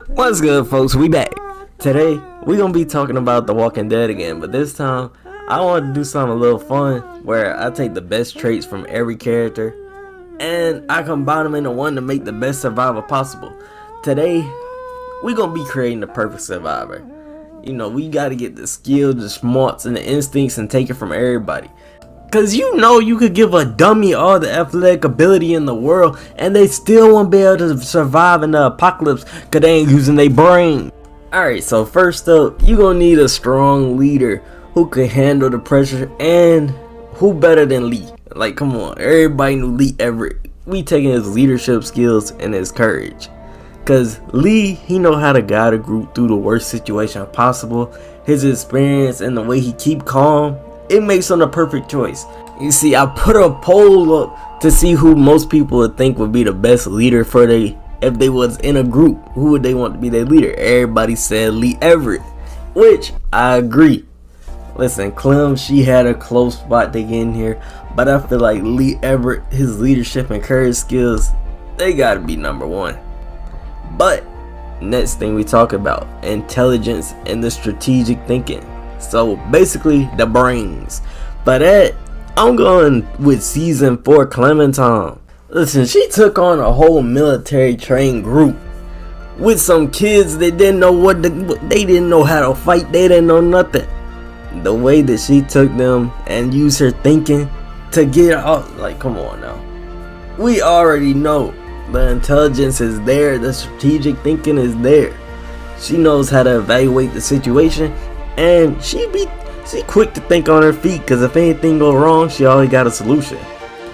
What's good, folks? We back. Today, we gonna be talking about The Walking Dead again, but this time, I want to do something a little fun where I take the best traits from every character and I combine them into one to make the best survivor possible. Today, we gonna be creating the perfect survivor. You know, we gotta get the skills, the smarts, and the instincts and take it from everybody. Cause you know you could give a dummy all the athletic ability in the world and they still won't be able to survive in the apocalypse cause they ain't using their brain. Alright, so first up, you gonna need a strong leader who can handle the pressure, and who better than Lee? Like, come on, everybody knew Lee Everett. We taking his leadership skills and his courage. Cause Lee, he know how to guide a group through the worst situation possible. His experience and the way he keep calm, it makes him the perfect choice. You see, I put a poll up to see who most people would think would be the best leader for if they was in a group. Who would they want to be their leader? Everybody said Lee Everett, which I agree. Listen, Clem, she had a close spot to get in here, but I feel like Lee Everett, his leadership and courage skills, they gotta be number one. But next thing we talk about, intelligence and the strategic thinking. So basically the brains. But I'm going with season 4 Clementine. Listen, she took on a whole military trained group with some kids that didn't know they didn't know how to fight, they didn't know nothing. The way that she took them and used her thinking to get out, like, come on now. We already know the intelligence is there, the strategic thinking is there. She knows how to evaluate the situation. And she quick to think on her feet, because if anything go wrong, she already got a solution.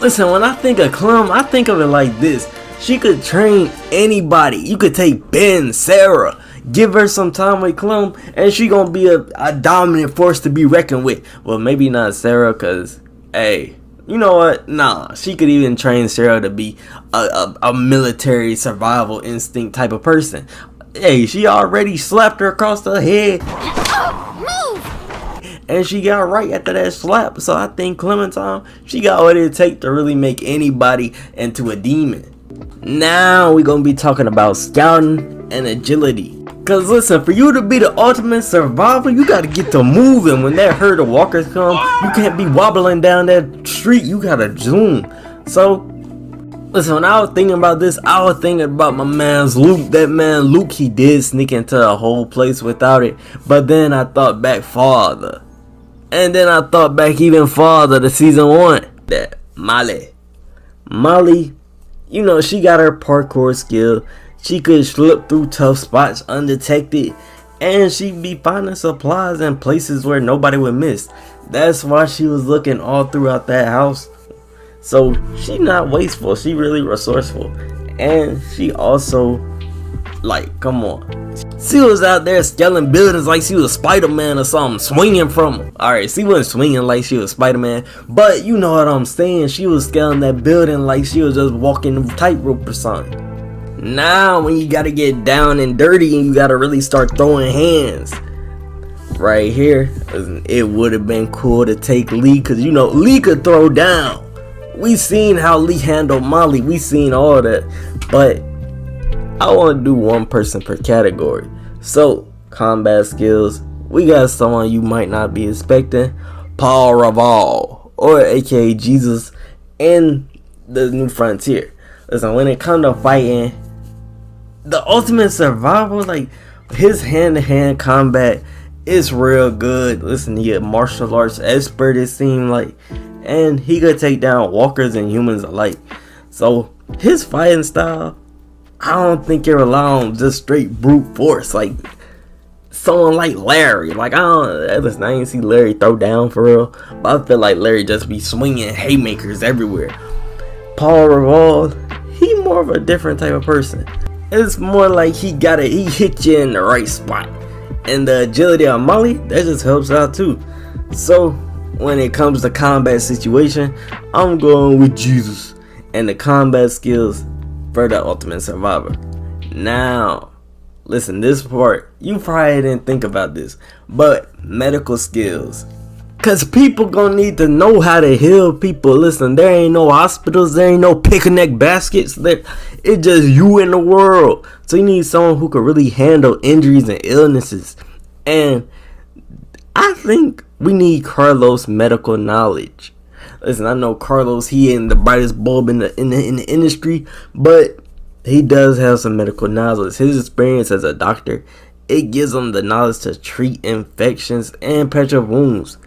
Listen, when I think of Clem, I think of it like this. She could train anybody. You could take Ben, Sarah, give her some time with Clem, and she gonna be a dominant force to be reckoned with. Well, maybe not Sarah, because, hey, you know what? Nah, she could even train Sarah to be a military survival instinct type of person. Hey, she already slapped her across the head. And she got right after that slap. So I think Clementine, she got what it takes to really make anybody into a demon. Now we gonna be talking about scouting and agility. Cause listen, for you to be the ultimate survivor, you gotta get to moving. When that herd of walkers come, you can't be wobbling down that street. You gotta zoom. So listen, when I was thinking about this, I was thinking about my man's Luke. That man Luke, he did sneak into the whole place without it. But then I thought back farther. And then I thought back even farther to season 1. That Molly, you know, she got her parkour skill. She could slip through tough spots undetected. And she'd be finding supplies in places where nobody would miss. That's why she was looking all throughout that house. So she not wasteful, she really resourceful. And she also, like, come on, she was out there scaling buildings like she was Spider-Man or something, swinging from them. Alright, she wasn't swinging like she was Spider-Man, but you know what I'm saying, she was scaling that building like she was just walking the tightrope or something. Now when you gotta get down and dirty and you gotta really start throwing hands, right here, it would have been cool to take Lee, because you know Lee could throw down. We seen how Lee handled Molly, we seen all that, but I want to do one person per category. So, combat skills, we got someone you might not be expecting, Paul Raval, or aka Jesus, in the New Frontier. Listen, when it comes to fighting, the ultimate survival, like his hand-to-hand combat is real good. Listen, he a martial arts expert, it seemed like, and he could take down walkers and humans alike. So his fighting style, I don't think it rely on just straight brute force like someone like Larry. Like, listen, I ain't see Larry throw down for real, but I feel like Larry just be swinging haymakers everywhere. Paul Raval, he more of a different type of person. It's more like he hit you in the right spot. And the agility of Molly, that just helps out too. So when it comes to combat situation, I'm going with Jesus and the combat skills for the ultimate survivor. Now, listen, this part, you probably didn't think about this, but medical skills. Cause people gonna need to know how to heal people. Listen, there ain't no hospitals, there ain't no picnic baskets. It's just you in the world. So you need someone who can really handle injuries and illnesses. And I think we need Carlos' medical knowledge. Listen, I know Carlos, he ain't the brightest bulb in the industry, but he does have some medical knowledge. His experience as a doctor, it gives him the knowledge to treat infections and patch up wounds.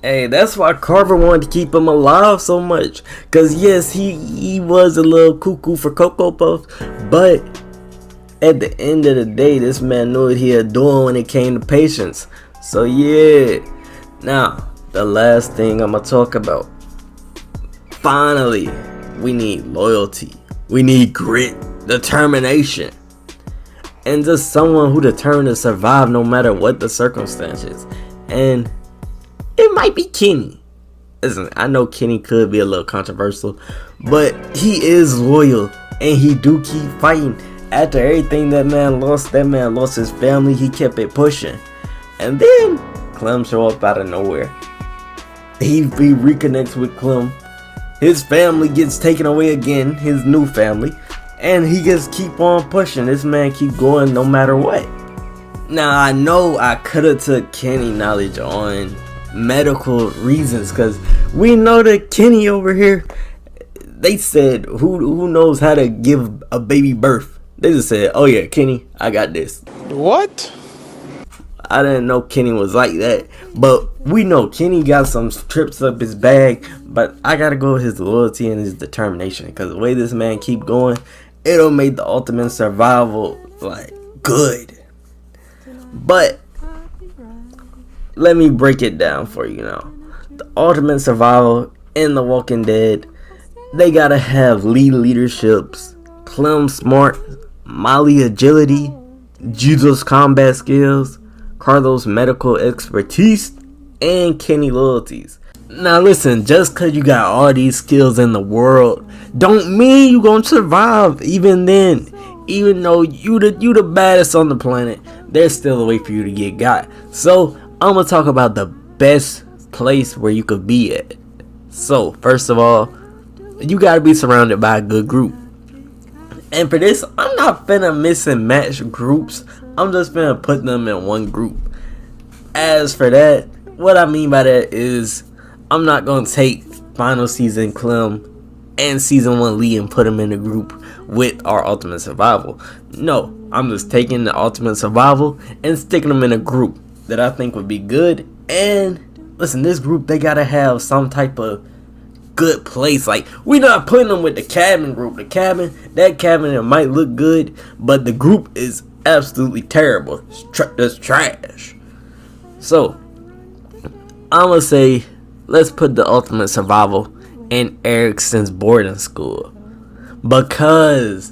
Hey, that's why Carver wanted to keep him alive so much. Cause yes, he was a little cuckoo for Cocoa Puffs, but at the end of the day, this man knew what he was doing when it came to patients. So yeah. Now, the last thing I'm gonna talk about. Finally, we need loyalty. We need grit, determination, and just someone who determined to survive no matter what the circumstances. And it might be Kenny. Listen, I know Kenny could be a little controversial, but he is loyal and he do keep fighting. After everything that man lost his family, he kept it pushing. And then Clem show up out of nowhere. He reconnects with Clem. His family gets taken away again, his new family, and he just keep on pushing. This man keep going no matter what. Now I know I could have took Kenny knowledge on medical reasons, because we know that Kenny over here, they said who knows how to give a baby birth. They just said, oh yeah, Kenny, I got this. What? I didn't know Kenny was like that, but we know Kenny got some trips up his bag. But I gotta go with his loyalty and his determination, because the way this man keep going, it'll make the ultimate survival like good. But let me break it down for you now. The ultimate survival in The Walking Dead, they gotta have Lee leaderships, Clem smart, Molly agility, Jesus combat skills, Carlos medical expertise, and Kenny loyalties. Now listen, just cause you got all these skills in the world, don't mean you gonna survive. Even then, even though you the baddest on the planet, there's still a way for you to get got. So I'm gonna talk about the best place where you could be at. So first of all, you gotta be surrounded by a good group. And for this, I'm not finna mix and match groups. I'm just finna put them in one group. As for that, what I mean by that is, I'm not gonna take final season Clem and season 1 Lee and put them in a group with our ultimate survival. No, I'm just taking the ultimate survival and sticking them in a group that I think would be good. And listen, this group, they gotta have some type of good place. Like, we're not putting them with the cabin group. That cabin, it might look good, but the group is absolutely terrible. It's trash. So I'm gonna say, let's put the ultimate survival in Erickson's boarding school. Because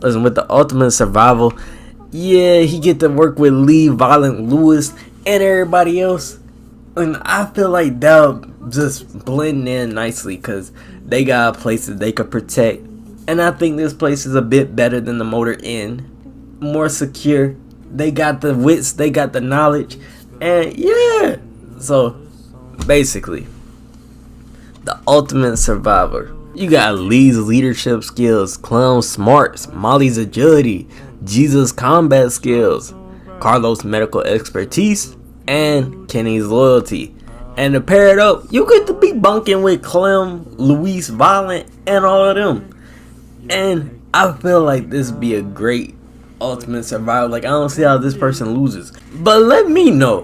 listen, with the ultimate survival, yeah, he get to work with Lee, Violent Lewis, and everybody else. And I feel like they'll just blend in nicely, because they got places they could protect. And I think this place is a bit better than the Motor Inn. More secure. They got the wits, they got the knowledge. And yeah. So basically, the ultimate survivor. You got Lee's leadership skills, Clem's smarts, Molly's agility, Jesus combat skills, Carlos medical expertise, and Kenny's loyalty. And to pair it up, you get to be bunking with Clem, Luis, Violent, and all of them. And I feel like this would be a great ultimate survival. Like, I don't see how this person loses. But let me know,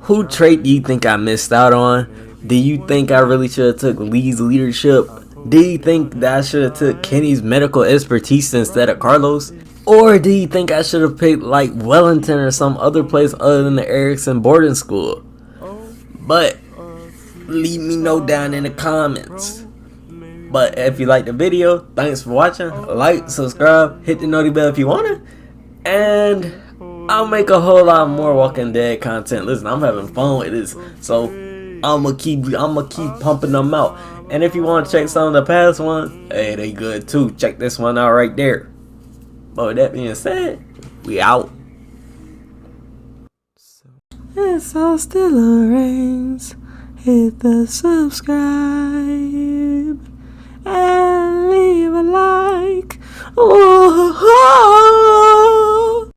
who trait do you think I missed out on? Do you think I really should have took Lee's leadership? Do you think that I should have took Kenny's medical expertise instead of Carlos? Or do you think I should have picked like Wellington or some other place other than the Erickson boarding school? But leave me know down in the comments. But if you like the video, thanks for watching. Like, subscribe, hit the notification bell if you wanna. And I'll make a whole lot more Walking Dead content. Listen, I'm having fun with this, so I'ma keep pumping them out. And if you want to check some of the past ones, hey, they good too. Check this one out right there. But with that being said, we out. It's all still rains. hit the subscribe and leave a like. Whoa.